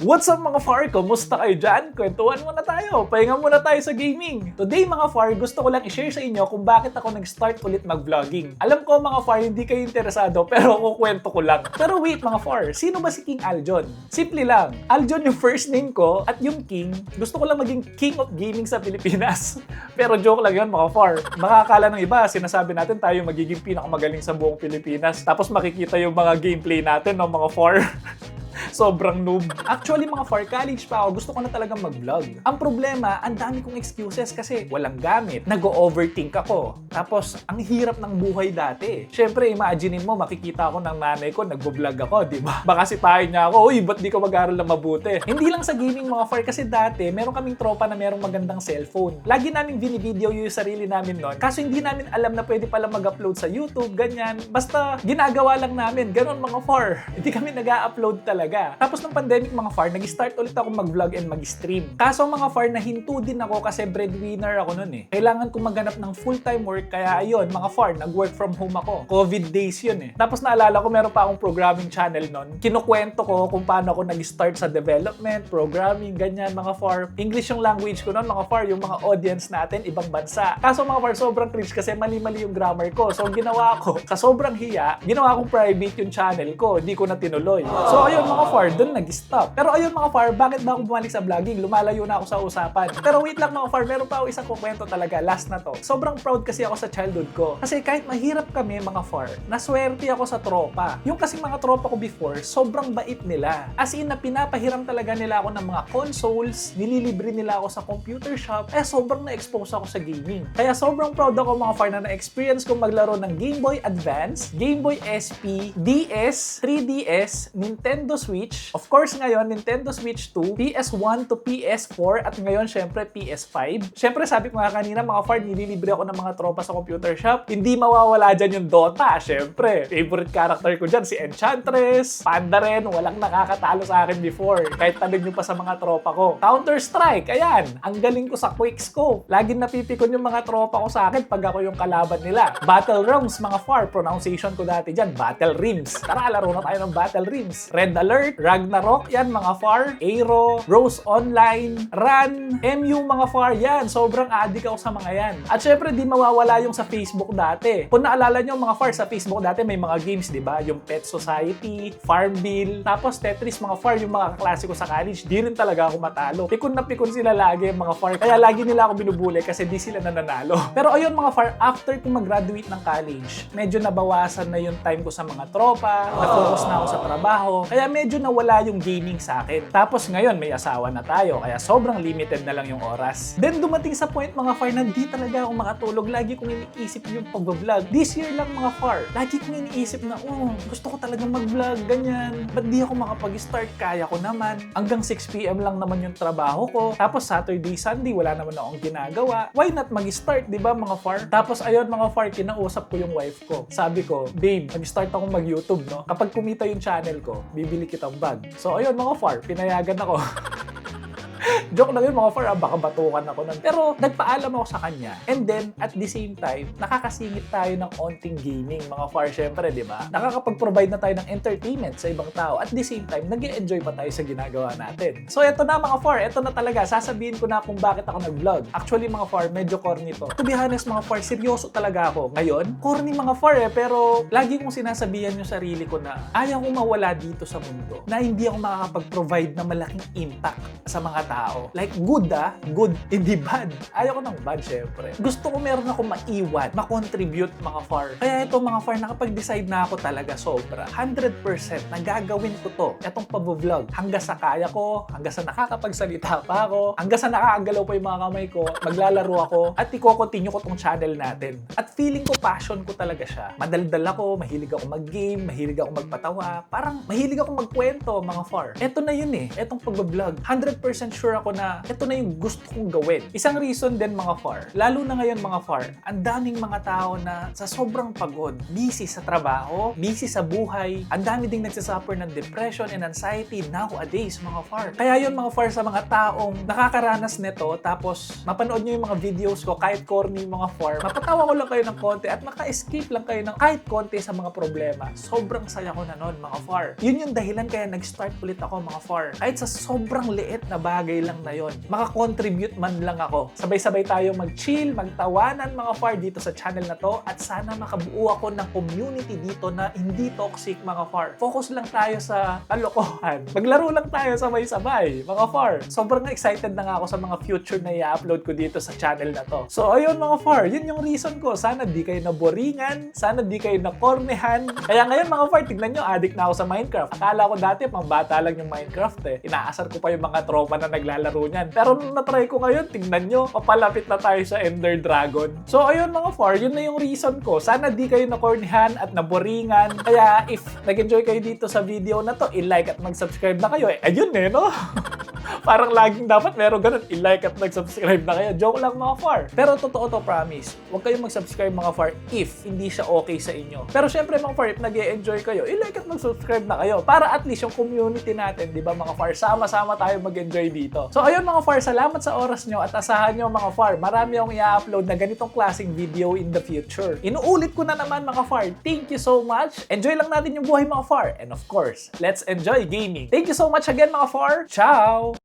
What's up mga FAR? Kumusta kayo dyan? Kwentuhan muna tayo. Pahinga muna tayo sa gaming. Today mga FAR, gusto ko lang i-share sa inyo kung bakit ako nag-start ulit mag-vlogging. Alam ko mga FAR, hindi kayo interesado pero kukwento ko lang. Pero wait mga FAR, sino ba si King Aljon? Simple lang. Aljon yung first name ko at yung King, gusto ko lang maging King of Gaming sa Pilipinas. Pero joke lang yun mga FAR. Makakala ng iba, sinasabi natin tayo magiging pinakamagaling sa buong Pilipinas. Tapos makikita yung mga gameplay natin, no, mga FAR. Sobrang noob. Actually mga FAR, college pa ako, gusto ko na talagang mag-vlog. Ang problema, ang dami kong excuses kasi walang gamit. Nag-overthink ako. Tapos, ang hirap ng buhay dati. Siyempre, imaginein mo, makikita ako ng nanay ko, nag-vlog ako, di ba? Baka sipahin niya ako, uy, ba't di ka mag-aaral na mabuti? Hindi lang sa gaming mga FAR, kasi dati, meron kaming tropa na merong magandang cellphone. Lagi namin binivideo yung sarili namin nun. Kaso hindi namin alam na pwede pala mag-upload sa YouTube, ganyan. Basta, ginagawa lang namin. Ganon mga FAR. Hindi kami nag-upload talaga. Tapos ng pandemic mga FAR, nag-start ulit ako mag-vlog and mag-stream. Kaso mga FAR, nahinto din ako kasi breadwinner ako nun eh. Kailangan ko maghanap ng full-time work, kaya ayun mga FAR, nag-work from home ako. COVID days yun eh. Tapos naalala ko, meron pa akong programming channel nun. Kinukwento ko kung paano ako nag-start sa development, programming, ganyan mga FAR. English yung language ko nun mga FAR, yung mga audience natin, ibang bansa. Kaso mga FAR, sobrang cringe kasi mali-mali yung grammar ko. So ginawa ko, sa sobrang hiya, ginawa kong private yung channel ko, di ko na tinuloy. So ayun mga FAR, doon nag-stop. Pero ayun mga FAR, bakit ba ako bumalik sa vlogging? Lumalayo na ako sa usapan. Pero wait lang mga FAR, meron pa ako isang kukwento talaga, last na to. Sobrang proud kasi ako sa childhood ko. Kasi kahit mahirap kami mga FAR, naswerte ako sa tropa. Yung kasing mga tropa ko before, sobrang bait nila. As in na pinapahiram talaga nila ako ng mga consoles, nililibre nila ako sa computer shop, sobrang na-expose ako sa gaming. Kaya sobrang proud ako mga FAR na na-experience kong maglaro ng Game Boy Advance, Game Boy SP, DS, 3DS, Nintendo Switch, of course ngayon, Nintendo Switch 2, PS1 to PS4, at ngayon, syempre, PS5. Syempre, sabi ko nga kanina, mga FAR, nililibre ako ng mga tropa sa computer shop. Hindi mawawala dyan yung Dota, syempre. Favorite character ko dyan, si Enchantress, Panda rin, walang nakakatalo sa akin before. Kahit tanong nyo pa sa mga tropa ko. Counter-Strike, ayan, ang galing ko sa Quickscope. Laging napipikon yung mga tropa ko sa akin pag ako yung kalaban nila. Battle Realms, mga FAR, pronunciation ko dati dyan, Battle Rims. Tara, laro na tayo ng Battle Rims. Red Alert, Ragnarok, yan mga FAR, Aero, Rose Online, Run, MU mga FAR, yan. Sobrang addict ako sa mga yan. At syempre, di mawawala yung sa Facebook dati. Kung naalala nyo mga FAR, sa Facebook dati may mga games, di ba? Yung Pet Society, Farmville, tapos Tetris mga FAR, yung mga klasiko sa college, di rin talaga ako matalo. Pikon na pikon sila lagi mga FAR. Kaya lagi nila ako binubuli kasi di sila nananalo. Pero ayun mga FAR, after ko mag-graduate ng college, medyo nabawasan na yung time ko sa mga tropa, na-focus na ako sa trabaho, kaya medyo nawala yung gaming sa akin. Tapos ngayon, may asawa na tayo, kaya sobrang limited na lang yung oras. Then dumating sa point mga FAR na di talaga ako makatulog. Lagi kong iniisip yung pag-vlog. This year lang mga FAR, lagi kong iniisip na, gusto ko talaga mag-vlog, ganyan. Ba't di ako makapag-start? Kaya ko naman. Hanggang 6 PM lang naman yung trabaho ko. Tapos Saturday, Sunday, wala naman akong ginagawa. Why not mag-start, di ba mga FAR? Tapos ayun mga FAR, kinausap ko yung wife ko. Sabi ko, babe, mag-start ako mag-YouTube, no? Kapag kumita yung channel ko, bibili kitang bag. So ayun mga FAR, pinayagan ako. Joke lang yun mga FAR, baka batukan ako nun. Pero nagpaalam ako sa kanya. And then, at the same time, nakakasingit tayo ng onting gaming mga FAR, syempre, di ba? Nakakapag-provide na tayo ng entertainment sa ibang tao. At the same time, nag-e-enjoy pa tayo sa ginagawa natin. So, eto na mga FAR, eto na talaga. Sasabihin ko na kung bakit ako nag-vlog. Actually mga FAR, medyo corny to. To be honest mga FAR, seryoso talaga ako. Ngayon, corny mga FAR pero lagi kong sinasabihan yung sarili ko na ayaw kong mawala dito sa mundo. Na hindi ako makakapag-provide ng malaking impact sa mga tao. Like, good good, hindi bad. Ayaw ko ng bad, syempre. Gusto ko meron ako maiwan, makontribute mga FAR. Kaya ito mga FAR, nakapag-decide na ako talaga sobra. 100% na gagawin ko to. Itong pag-vlog. Hanggang sa kaya ko, hanggang sa nakakapagsalita pa ako, hanggang sa nakakagalaw pa yung mga kamay ko, maglalaro ako, at i-continue ko tong channel natin. At feeling ko, passion ko talaga siya. Madaldal ako, mahilig ako mag-game, mahilig ako magpatawa, parang mahilig ako magkwento mga FAR. Ito na yun eh, itong pag-vlog. 100% sure ako na ito na yung gusto kong gawin. Isang reason din mga far, lalo na ngayon mga far, ang daming mga tao na sa sobrang pagod, busy sa trabaho, busy sa buhay, ang dami ding nagsasuffer ng depression and anxiety nowadays mga far. Kaya yun mga far, sa mga taong nakakaranas nito tapos mapanood nyo yung mga videos ko kahit corny mga far, mapatawa ko lang kayo ng konti at maka-escape lang kayo ng kahit konti sa mga problema. Sobrang saya ko na nun mga far. Yun yung dahilan kaya nag-start ulit ako mga far. Kahit sa sobrang liit na bagay lang na yun, makakontribute man lang ako. Sabay-sabay tayo mag-chill, magtawanan mga far dito sa channel na to at sana makabuo ako ng community dito na hindi toxic mga far. Focus lang tayo sa kalokohan. Maglaro lang tayo sabay-sabay mga far. Sobrang excited na nga ako sa mga future na i-upload ko dito sa channel na to. So ayun mga far, yun yung reason ko. Sana di kayo naboringan, sana di kayo nakornehan. Kaya ngayon mga far, tignan nyo, addict na ako sa Minecraft. Akala ko dati pang bata lang yung Minecraft eh. Inaasar ko pa yung mga tropa na naglalaro niyan. Pero nung natry ko ngayon, tignan nyo, papalapit na tayo sa Ender Dragon. So ayun mga far, yun na yung reason ko. Sana di kayo nakornehan at naboringan. Kaya if nag-enjoy kayo dito sa video na to, i-like at mag-subscribe na kayo. Ayun eh, no? Parang laging dapat meron ganun, i-like at mag-subscribe na kayo. Joke lang mga far. Pero totoo to, promise. Huwag kayong mag-subscribe mga far if hindi siya okay sa inyo. Pero syempre mga far, if nag-e-enjoy kayo, i-like at mag-subscribe na kayo. Para at least yung community natin, di ba mga far, sama-sama tayo mag-enjoy dito. So ayun mga far, salamat sa oras nyo at asahan nyo mga far, marami akong i-upload na ganitong klaseng video in the future. Inuulit ko na naman mga far, thank you so much. Enjoy lang natin yung buhay mga far. And of course, let's enjoy gaming. Thank you so much again mga far. Ciao!